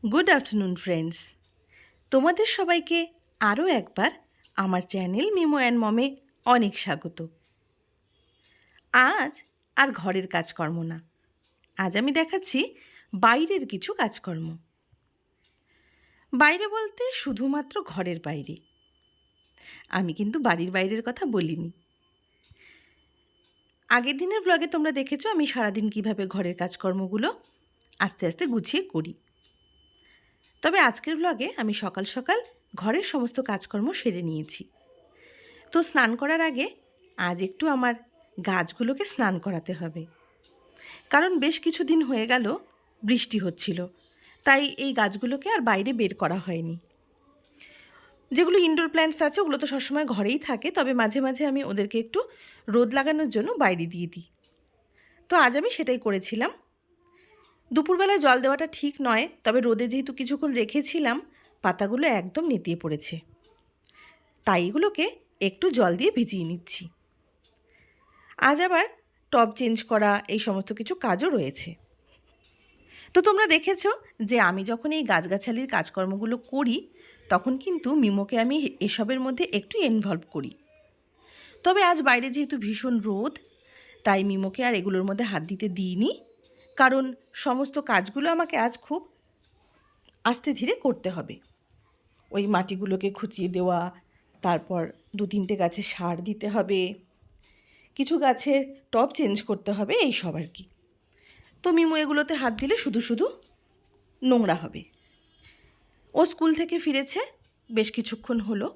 Good afternoon friends. তোমাদের সবাইকে আরও একবার আমার চ্যানেল মিমো অ্যান্ড মমে অনেক স্বাগত। আজ আর ঘরের কাজকর্ম না, আজ আমি দেখাচ্ছি বাইরের কিছু কাজকর্ম। বাইরে বলতে শুধুমাত্র ঘরের বাইরে, আমি কিন্তু বাড়ির বাইরের কথা বলিনি। আগের দিনের ব্লগে তোমরা দেখেছো আমি সারাদিন কিভাবে ঘরের কাজকর্মগুলো আস্তে আস্তে গুছিয়ে করি। তবে আজকের ব্লগে আমি সকাল সকাল ঘরের সমস্ত কাজকর্ম সেরে নিয়েছি। তো স্নান করার আগে আজ একটু আমার গাছগুলোকে স্নান করাতে হবে, কারণ বেশ কিছুদিন হয়ে গেল বৃষ্টি হচ্ছিল, তাই এই গাছগুলোকে আর বাইরে বের করা হয়নি। যেগুলো ইনডোর প্ল্যান্টস আছে ওগুলো তো সবসময় ঘরেই থাকে, তবে মাঝে মাঝে আমি ওদেরকে একটু রোদ লাগানোর জন্য বাইরে দিয়ে দিই। তো আজ আমি সেটাই করেছিলাম। দুপুরবেলায় জল দেওয়াটা ঠিক নয়, তবে রোদে যেহেতু কিছুক্ষণ রেখেছিলাম পাতাগুলো একদম নেতিয়ে পড়েছে, তাই এগুলোকে একটু জল দিয়ে ভিজিয়ে নিচ্ছি। আজ আবার টব চেঞ্জ করা এই সমস্ত কিছু কাজও রয়েছে। তো তোমরা দেখেছো যে আমি যখন এই গাছগাছালির কাজকর্মগুলো করি তখন কিন্তু মিমোকে আমি এসবের মধ্যে একটু ইনভলভ করি। তবে আজ বাইরে যেহেতু ভীষণ রোদ, তাই মিমোকে আর এগুলোর মধ্যে হাত দিতে দিইনি, কারণ সমস্ত কাজগুলো আমাকে আজ খুব আস্তে ধীরে করতে হবে। ওই মাটিগুলোকে খুঁচিয়ে দেওয়া, তারপর 2-3টে গাছে সার দিতে হবে, কিছু গাছের টব চেঞ্জ করতে হবে, এই সব আর কি। তো মিমো এগুলোতে হাত দিলে শুধু শুধু নোংরা হবে। ও স্কুল থেকে ফিরেছে, বেশ কিছুক্ষণ হলো,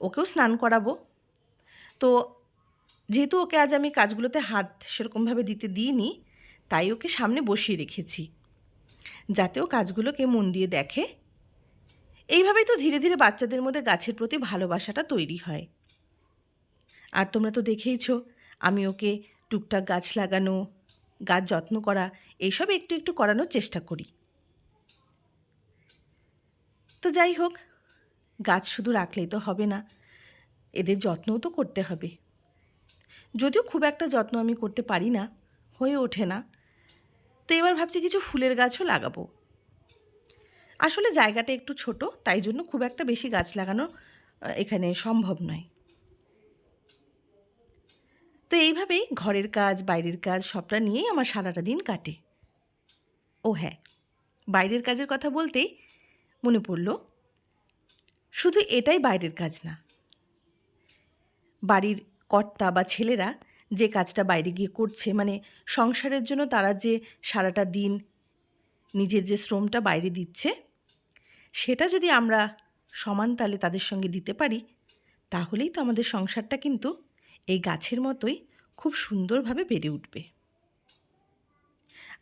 ওকেও স্নান করাবো। তো যেহেতু ওকে আজ আমি কাজগুলোতে হাত সেরকমভাবে দিতে দিইনি, তাই ওকে সামনে বসিয়ে রেখেছি যাতে ও কাজগুলোকে মন দিয়ে দেখে। এইভাবেই তো ধীরে ধীরে বাচ্চাদের মধ্যে গাছের প্রতি ভালোবাসাটা তৈরি হয়। আর তোমরা তো দেখেইছো আমি ওকে টুকটাক গাছ লাগানো, গাছ যত্ন করা এইসব একটু একটু করানোর চেষ্টা করি। তো যাই হোক, গাছ শুধু রাখলেই তো হবে না, এদের যত্নও তো করতে হবে। যদিও খুব একটা যত্ন আমি করতে পারি না, হয়ে ওঠে না। তো এবার ভাবছি কিছু ফুলের গাছও লাগাবো। আসলে জায়গাটা একটু ছোট, তাই জন্য খুব একটা বেশি গাছ লাগানো এখানে সম্ভব নয়। তো এইভাবেই ঘরের কাজ বাইরের কাজ সবটা নিয়েই আমার সারাটা দিন কাটে। ও হ্যাঁ, বাইরের কাজের কথা বলতেই মনে পড়ল, শুধু এটাই বাইরের কাজ না, বাড়ির কর্তা বা ছেলেরা যে কাজটা বাইরে গিয়ে করছে, মানে সংসারের জন্য তারা যে সারাটা দিন নিজের যে শ্রমটা বাইরে দিচ্ছে, সেটা যদি আমরা সমান তালে তাদের সঙ্গে দিতে পারি, তাহলেই তো আমাদের সংসারটা কিন্তু এই গাছের মতোই খুব সুন্দরভাবে বেড়ে উঠবে।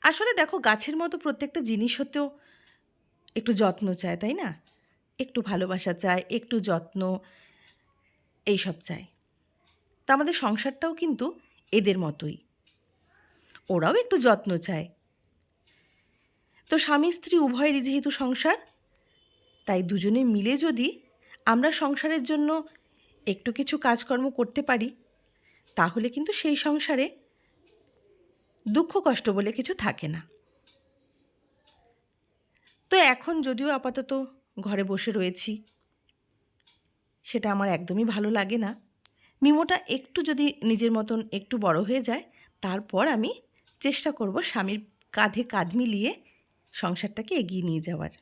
আসলে দেখো, গাছের মতো প্রত্যেকটা জিনিস হতেও একটু যত্ন চায়, তাই না? একটু ভালোবাসা চায়, একটু যত্ন, এইসব চায়। তা আমাদের সংসারটাও কিন্তু এদের মতোই, ওরাও একটু যত্ন চায়। তো স্বামী স্ত্রী উভয়েরই যেহেতু সংসার, তাই দুজনে মিলে যদি আমরা সংসারের জন্য একটু কিছু কাজকর্ম করতে পারি, তাহলে কিন্তু সেই সংসারে দুঃখ কষ্ট বলে কিছু থাকে না। তো এখন যদিও আপাতত ঘরে বসে রয়েছি, সেটা আমার একদমই ভালো লাগে না। মিমোটা একটু যদি নিজের মতন একটু বড় হয়ে যায়, তারপর আমি চেষ্টা করব স্বামীর কাঁধে কাঁধ মিলিয়ে সংসারটাকে এগিয়ে নিয়ে যাওয়ার।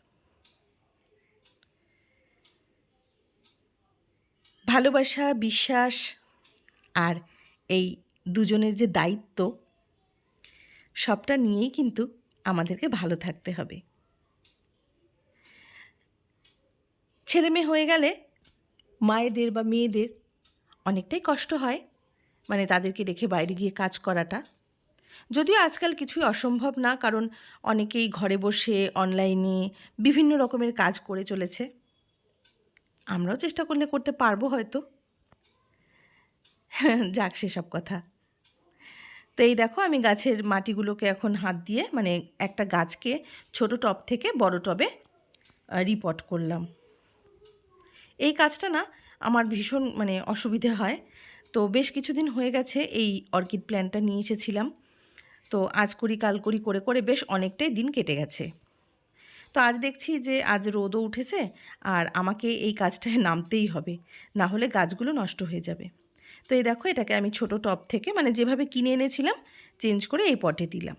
ভালোবাসা, বিশ্বাস আর এই দুজনের যে দায়িত্ব, সবটা নিয়েই কিন্তু আমাদেরকে ভালো থাকতে হবে। ছেলে মেয়ে হয়ে গেলে মায়েদের বা মেয়েদের অনেকটাই কষ্ট হয়, মানে তাদেরকে রেখে বাইরে গিয়ে কাজ করাটা। যদিও আজকাল কিছুই অসম্ভব না, কারণ অনেকেই ঘরে বসে অনলাইনে বিভিন্ন রকমের কাজ করে চলেছে। আমরাও চেষ্টা করলে করতে পারবো হয়তো। যাক, সেসব কথা। তো এই দেখো, আমি গাছের মাটিগুলোকে এখন হাত দিয়ে, মানে একটা গাছকে ছোট টব থেকে বড় টবে রিপট করলাম। এই কাজটা না আমার ভীষণ অসুবিধে হয়। তো বেশ কিছুদিন হয়ে গেছে এই অর্কিড প্ল্যান্টটা নিয়ে এসেছিলাম। তো আজ করি কাল করি করে করে বেশ অনেকটাই দিন কেটে গেছে। তো আজ দেখছি যে আজ রোদও উঠেছে আর আমাকে এই কাজটায় নামতেই হবে, না হলে গাছগুলো নষ্ট হয়ে যাবে। তো এই দেখো, এটাকে আমি ছোট টব থেকে মানে যেভাবে কিনে এনেছিলাম চেঞ্জ করে এই পটে দিলাম।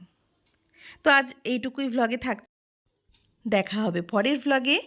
তো আজ এইটুকুই ভ্লগে থাক, দেখা হবে পরের ভ্লগে।